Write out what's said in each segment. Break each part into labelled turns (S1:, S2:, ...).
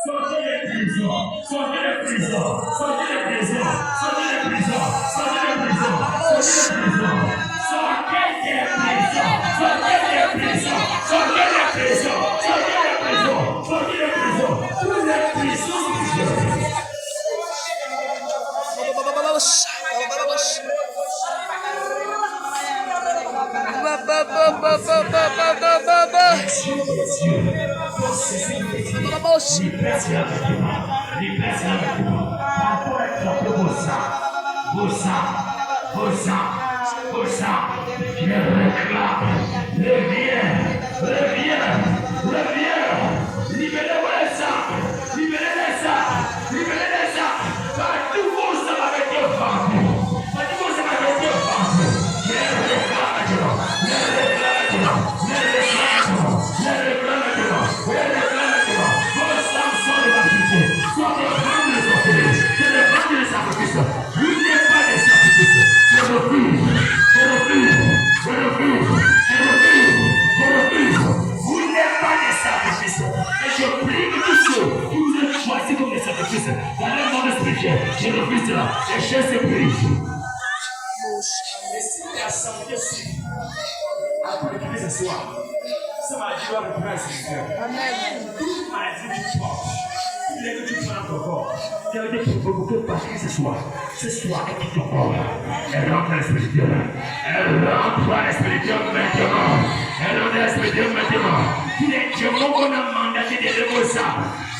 S1: Sortez les prisons, sortez les prisons, sortez les prisons, sortez les prisons, sortez les prisons, sortez les prisons, sortez les prisons, sortez les prisons, sortez les prisons, sortez les prisons, sortez les prisons, tous les prisons. Je refuse cela. Les chaînes se brisent. Et si l'assemblée suit, après l'église ce soir, ça m'a dit à le prince. Amen. Toute maladie que tu portes, tous les que tu prends dans ton corps, qui a été provoqué par qui ce soir, elle quitte ton corps. Elle rentre à l'esprit de Dieu. Elle rentre à l'esprit de Dieu maintenant. Elle rentre à l'esprit de Dieu maintenant. Tous les démons qu'on a mandaté de lever ça,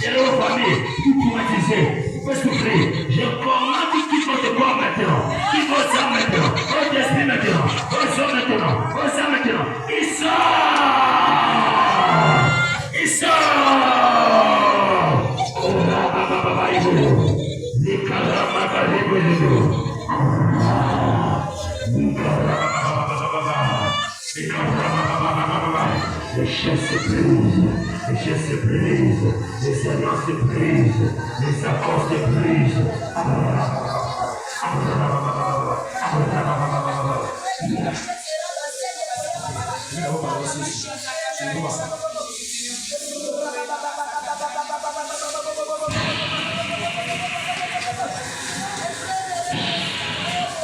S1: de leur famille, tout traumatisé. Souffrir. Je commande qu'il quitte votre corps maintenant. Qu'il va ça maintenant. Votre esprit maintenant. Votre sang maintenant. Votre sang maintenant. Il sort. Il sort. Les chaînes se brisent, les chaînes se brisent, les alliances se brisent, les accords se brisent.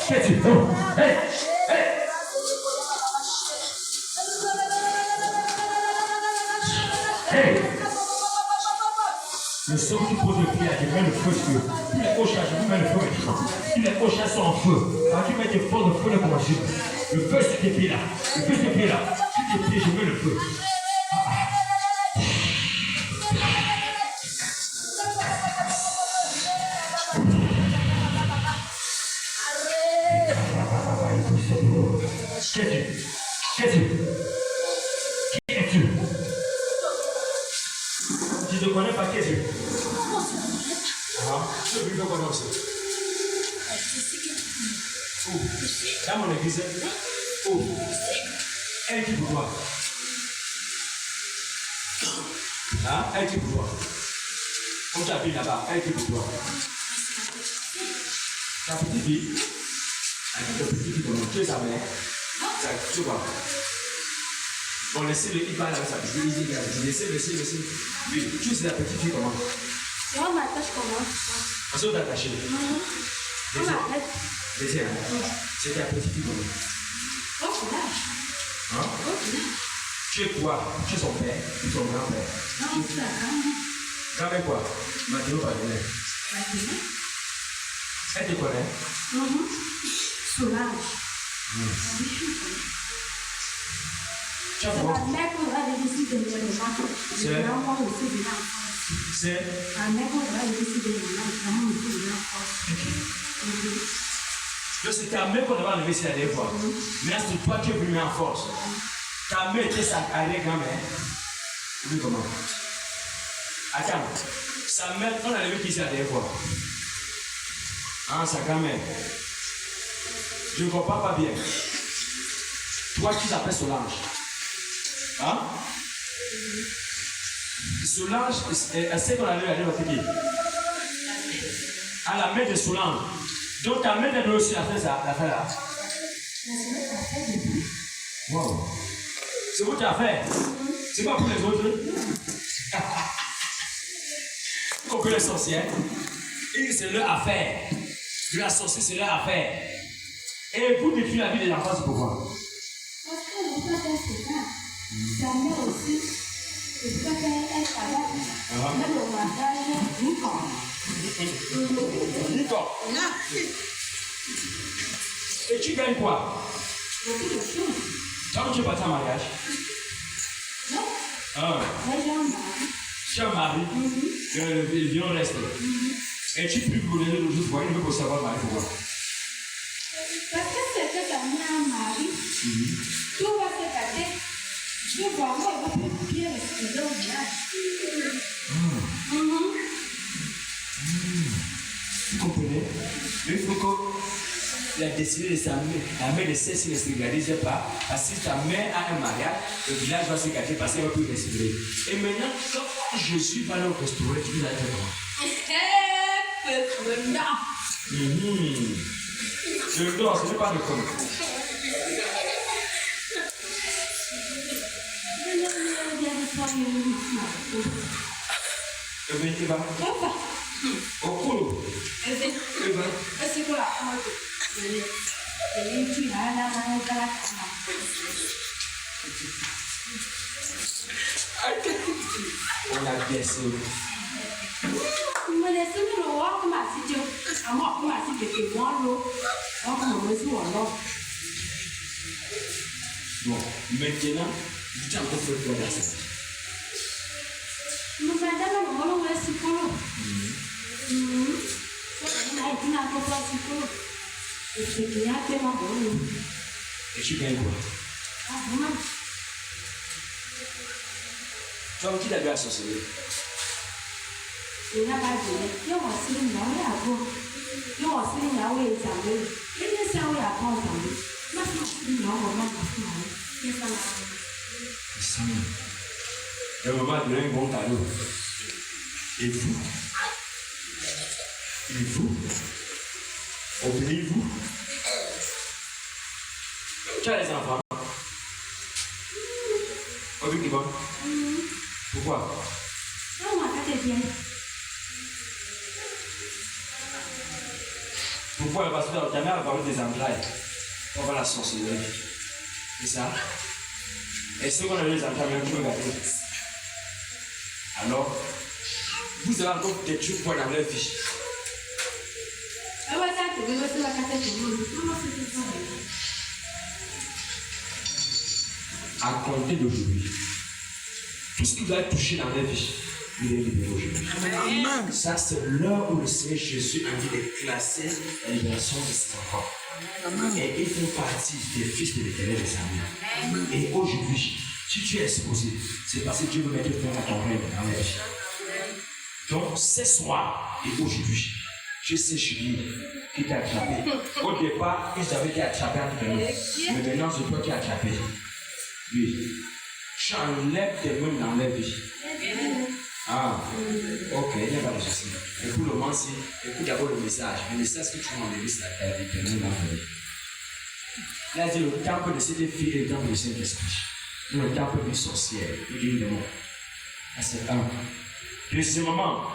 S1: Qu'est-ce que tu fais? Hey! Hey! Le seul qui pose le pied, je mets le feu sur eux. Tous les hauts chats, je vous mets le feu maintenant. Tous les hauts chats sont en feu. Quand tu mets tes forces de feu, le commencer. Le feu sur tes pieds là. Le feu sur tes pieds là. Sur tes pieds, je mets le feu. Qui es-tu? Tu ne connais pas qui es-tu? Je ne veux pas commencer. Où? Dans mon église? Où? Elle est qui pour toi? Elle est qui pour toi? On t'appelle là-bas, elle est qui pour toi? Ta petite fille? Ta petite fille, tu es sa mère? Tu vois? Bon, laissez-le, il parle avec sa petite fille. Laissez. Oui, tu sais la petite fille comment?
S2: On m'attache comment?
S1: Parce qu'on t'a attaché. Laissez, c'est ta petite fille comment?
S2: Oh, là.
S1: Hein? Tu es quoi? Tu es son père ou son grand-père?
S2: Non, c'est la
S1: grand-mère quoi? Mathéo Padelet. Elle te connaît?
S2: Solange.
S1: Tu as
S2: C'est
S1: quoi?
S2: la mère qu'on va décider de les gens.
S1: C'est
S2: la mère aussi de la
S1: c'est
S2: la mère qu'on va décider de les gens.
S1: donc c'est ta mère qu'on va enlever si elle est fois. Mais c'est toi qui es venu en force. Ta mère était sa arrière-grand-mère. Oui, comment? Attends. Sa mère, on a enlevé qui c'est la dernière fois? Sa grand-mère. Je ne comprends pas bien. Toi qui t'appelles Solange. Hein? Solange, elle sait qu'on a lu à dire qui? À la mère de Solange. Donc ta mère t'a aussi l'affaire là. Wow. C'est votre affaire. C'est pas pour les autres. Vous comprenez les sorciers? Et c'est leur affaire. La sorcière, c'est leur affaire. Et vous détruisez la vie des enfants, c'est pourquoi?
S2: Parce que le frère c'est ça. Sa mère aussi. Le frère elle travaille. Même le mariage,
S1: D'accord. Et tu gagnes quoi?
S2: beaucoup de choses.
S1: Quand tu es parti en mariage?
S2: Non.
S1: Ah.
S2: Mais j'ai un mari.
S1: Tu as un mari, le violon reste. Et tu peux vous donner le jour pour il veut savoir le mari pourquoi?
S2: Parce que c'est que ta mère a un mari. Tout va se passer. Je vois moi, il va faire bien le studio au village.
S1: Vous comprenez? Il faut que la destinée de sa mère, la mère de celle-ci ne se réalise pas. Parce que ta mère a un mariage, le village va se gâter parce qu'elle va plus respirer. Et maintenant, quand Jésus va le restaurer, tu vas faire comment? Le don, ce n'est pas le com. Eva. Au colo. Eva. On a bien sûr. Bon, maintenant, tu as encore fait quoi dans ça? Et tu gagnes quoi? Tu as qui l'a vu associé? Le maman a donné un bon cadeau. Et vous? Et vous? Obéissez-vous? Tu as les enfants? Obéissez-vous? Pourquoi? Pourquoi? Parce que ta mère a parlé des entrailles. On va la sorcellerie. C'est ça? Et ce qu'on a les entrailles, même tu peux garder. Alors, vous avez encore des trucs pour dans leur vie. À compter d'aujourd'hui, tout ce qui doit être touché dans leur vie, il est libéré aujourd'hui. Amen. Ça, c'est l'heure où le Seigneur Jésus a dit de classer la libération de ses enfants. Et ils font partie des fils de l'Éternel des armées. Et aujourd'hui, si tu es exposé, c'est parce que Dieu veut mettre fin à ton règne dans la vie. Donc, ce soir et aujourd'hui, je sais Julie qui t'a attrapé. Au départ, ils avaient été attrapés entre nous. Mais maintenant, c'est toi qui as attrapé. Oui. J'enlève tes mains dans la vie. Ah, ok, il n'y a pas de souci. Écoute le moment, écoute d'abord le message. Le message que tu m'as enlevé, c'est tes mains dans la vie. Là, il dit le temple de cette fille et le temple de Saint-Esprit. Le temple d'une sorcière, d'une démon. Ah, c'est un. Deuxièmement,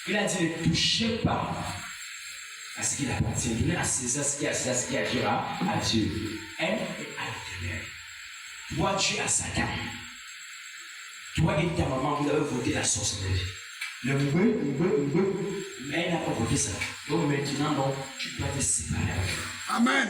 S1: il a dit ne touchez pas à ce qu'il appartient. Donnez à César ce qui est à César, ce qui agira à Dieu. Elle est à l'Éternel. Toi, tu es à Satan. Toi et ta maman, vous avez voté la sorcellerie. Le mais elle n'a pas voté ça. Donc maintenant, donc, tu dois te séparer avec elle. Amen.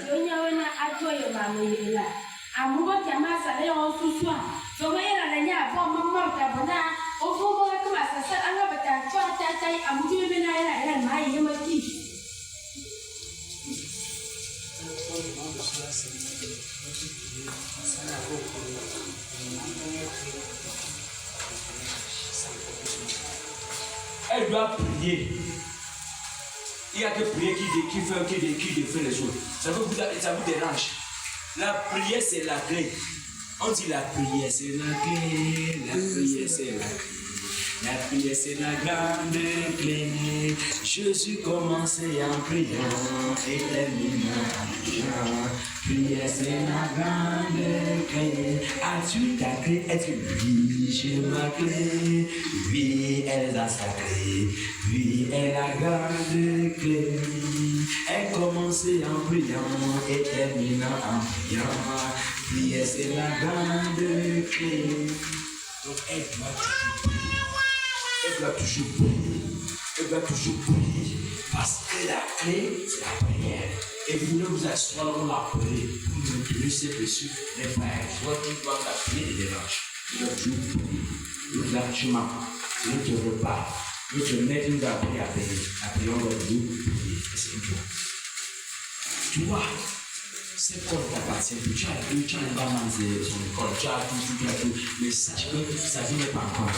S1: Elle doit prier. Il n'y a que prier qui défait les choses. Ça vous dérange. La prière, c'est la clé. On dit la prière, c'est la clé. La prière, c'est la clé. La prière c'est la grande clé. Jésus commençait en priant et terminant en priant. Prière c'est la grande clé. As-tu ta clé? Est-ce que oui, j'ai ma clé? Oui, elle a sa clé. Oui, elle a la grande clé. Elle commençait en priant et terminant en priant. Prière c'est la grande clé. Donc elle doit toujours prier. Elle doit toujours prier. Parce que la clé, c'est la prière. Et vous ne vous asseoir dans la prière pour maintenir ces blessures. Les frères, soit tu dois la prière et dérange. Tu dois toujours prier. Le largement, notre repas, notre maître nous a appris à payer. Après, on va nous prier. C'est une chose. Tu vois, c'est comme t'appartient. Tu as un gamin de son école, tu as tout. Mais sache que sa vie n'est pas encore.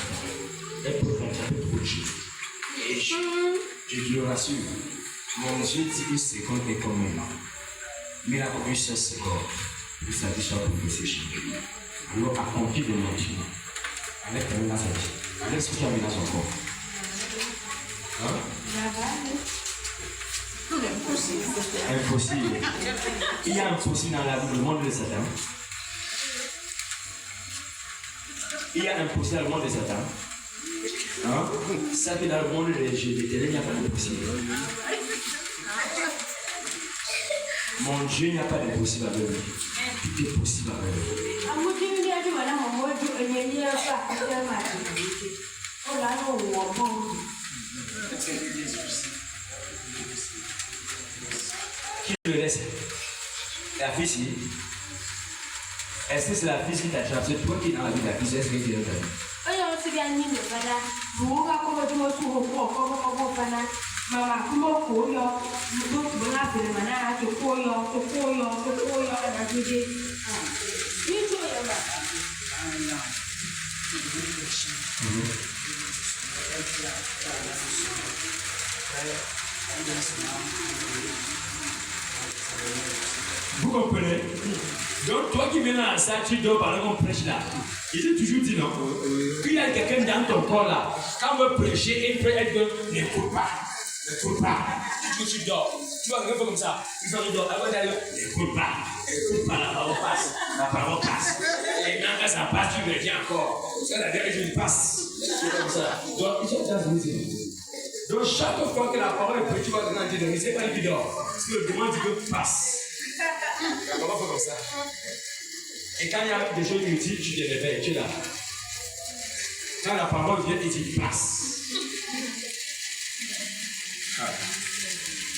S1: Elle peut faire un peu trop de choses. Et je te le rassure, mon Dieu dit que c'est comme est comme maintenant. Mais la commission c'est comme pour sa vie soit progressée. Alors accomplis de mon Dieu. Avec ta menace à vie. Avec ce que tu as mis dans son corps. Hein? Impossible. Il y a impossible dans la vie, le monde de Satan. Il y a impossible dans le monde de Satan. Hein? Ça fait dans le monde des jeux de télé, il n'y a pas d'impossible. Mon Dieu, il n'y a pas d'impossible avec lui. Tout est possible avec lui. Qui le laisse? La fille ici. Est-ce que c'est la fille qui t'a cherché? C'est toi qui es dans la vie de la fille, est-ce que tu es dans ta vie? Vous comprenez? Donc toi qui viens dans ça, tu dois parler comme prêche là. Il est toujours dit non. Il y a quelqu'un dans ton corps là. Quand on veut prêcher, il peut être que n'écoute pas. N'écoute pas. Tu dors. Tu vas regarder comme ça. Il faut que tu dors. N'écoute pas. N'écoute pas, la parole passe. La parole casse. Et quand ça passe, tu reviens encore. C'est la dernière chose qui passe. C'est comme ça. Donc, ils sont déjà venus. Donc, chaque fois que la parole est prêchée, tu vas regarder dans c'est pas lui qui dort. Parce que le démon dit que passe. Comment faire comme ça? Et quand il y a des choses inutiles, tu te réveilles, tu es là. Quand la parole vient, il dit passe.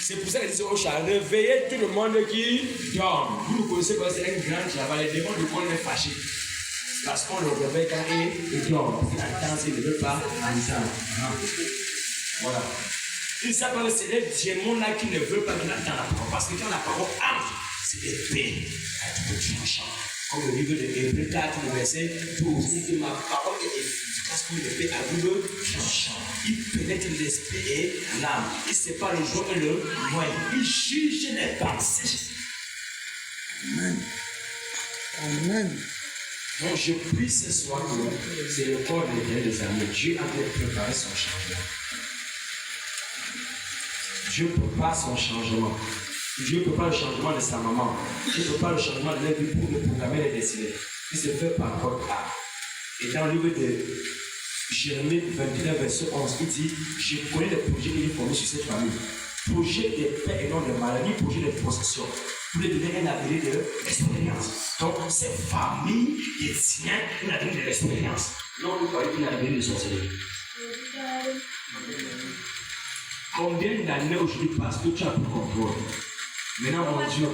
S1: C'est pour ça qu'il dit au chat, réveillez tout le monde qui dort. Vous connaissez quoi, c'est un grand travail. Les démons du monde est fâché. Parce qu'on le réveille quand il dort. Il attend, il ne veut pas entendre. Voilà. Il s'appelle que c'est les démons là qui ne veulent pas qu'il attende la parole. Parce que quand la parole entre, c'est épée. Tu peux trancher. Comme le livre de Hébreux 4, le verset 12, il dit ma parole est efficace comme une épée à double tranchant. Il pénètre l'esprit et l'âme. Il sépare le joint et le moyen. Il juge les pensées. Amen. Amen. Donc je prie ce soir que c'est le corps de l'Éternel des armées. Dieu a préparé son changement. Dieu prépare son changement. Dieu prépare le changement de sa maman. Dieu prépare le changement de la vie pour nous programmer les destinées. Il se fait par code A. Et dans le livre de Jérémie 21, verset 11, il dit je connais les projets qu'il a formés sur cette famille. Projet de paix et non de maladie, projet de possession. Pour lui donner un avenir de l'expérience. Donc, cette famille détient un avenir de l'expérience. Non, nous parlons d'un avenir de sorcellerie. Combien d'années aujourd'hui parce que tu as pris contrôle? Maintenant, mon Dieu.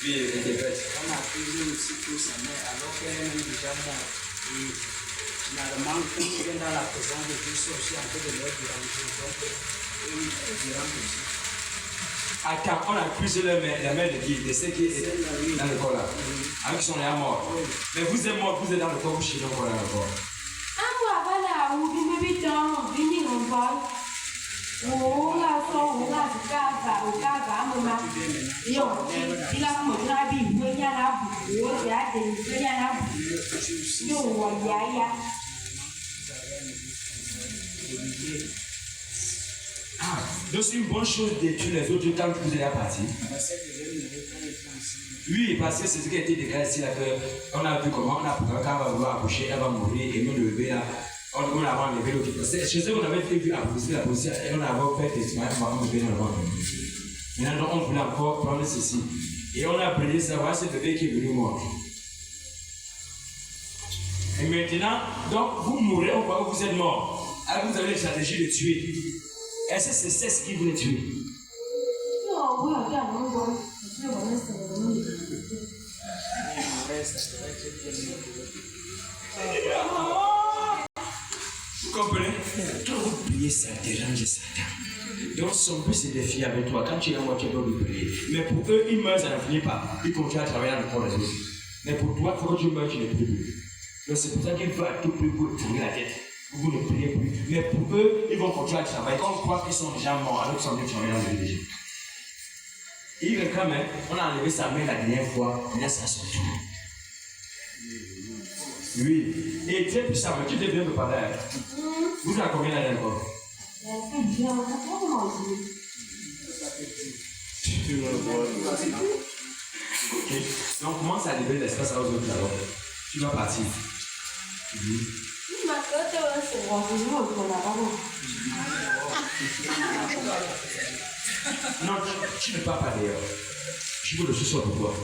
S1: Oui, elle était bête.
S3: On a posé aussi pour sa mère alors qu'elle est déjà morte. Et finalement, quand on vient dans la présence de Dieu, c'est aussi un peu de leur déranger. Donc, elle dérange aussi.
S1: Attends, on a accusé la mère de qui? De ceux qui est dans le corps là. Avec son est mort. Mais vous êtes mort, vous êtes dans le corps, vous chez le corps là encore. Ah, donc c'est une bonne chose de tuer les autres quand vous êtes parti. Oui, parce que c'est ce qui a été déclaré ici là, on a vu comment on a quand on va vouloir accoucher, elle va mourir et nous le bébé là, on a enlevé l'autre. Chez eux, on avait vu accoucher la position et on avait fait testament, on a bébé dans le ventre. Maintenant, on voulait encore prendre ceci. Et on a prié savoir ce bébé qui est venu mort. Et maintenant, donc vous mourrez, on voit que vous êtes mort. Alors vous avez la stratégie de tuer. Est-ce que c'est ce qui voulait tuer? Vous comprenez? Quand vous priez, ça dérange Satan. Donc son but c'est de fier avec toi. Quand tu es là, moi tu dois lui prier. Mais pour eux, ils meurent, ça ne finit pas. Ils continuent à travailler dans le corps des autres. Mais pour toi, il faut que tu meurs, tu ne pries plus. Donc c'est pour ça qu'il faut à tout prix vous tourner la tête. Vous ne priez plus. Mais pour eux, ils vont continuer à travailler. Quand on croit qu'ils sont déjà morts, alors qu'ils sont déjà travailler dans le déjà. Et il réclame, on a enlevé sa main la dernière fois, il a sa sortie. Oui. Et très puissamment, tu deviens me parler. Vous avez combien d'années encore? Ok. Donc commence à libérer l'espace à aux autres alors. Tu vas partir. Non, tu ne pars pas d'ailleurs. Tu veux le sous-sol pour toi.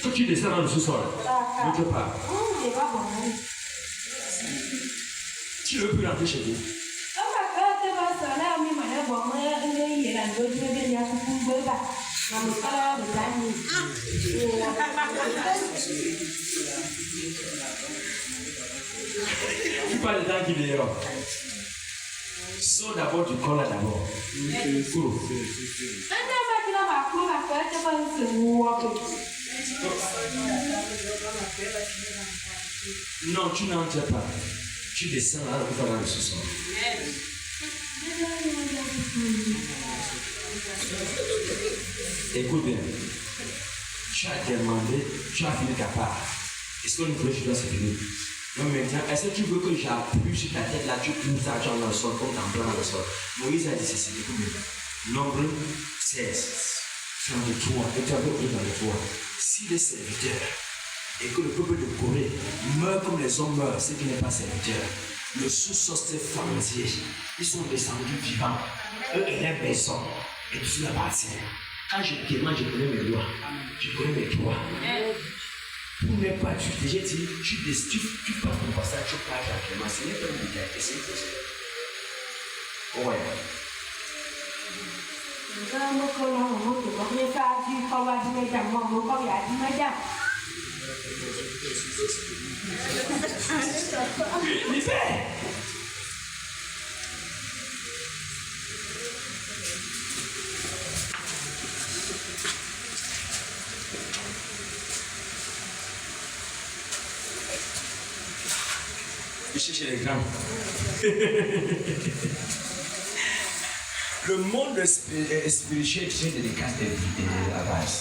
S1: Quand tu descends dans le sous-sol, ne te pars. Tu ne veux plus rentrer chez toi. Tu parles de temps qui est dehors. Sors d'abord du corps là d'abord. Cours. Non, tu n'entres pas. Tu descends là, tu vas dans le sous-sol. Écoute bien. Tu as demandé, tu as fini ta part. Est-ce que nous voulons que tu dois se finir? Donc maintenant, est-ce que tu veux que j'appuie sur ta tête là, tu pousses ça dans le sol, comme dans le sol? Moïse a dit ceci, écoute bien. Nombre 16. Dans le toit, et tu as vu dans le toit. Si les serviteurs et que le peuple de Corée meurt comme les hommes meurent, ce qui n'est pas serviteur, le sous-sol s'est fendu. Ils sont descendus vivants. Eux et les maisons. Et tout cela partit. Quand je demande, je connais mes doigts. Je connais mes doigts. Pour ne pas tuer, j'ai dit, tu passes ton passage, tu pars tranquillement. Ce n'est pas une détail, c'est une chose. Ouais. Libère! Chez les grands. Le monde spirituel, c'est des castes de la base.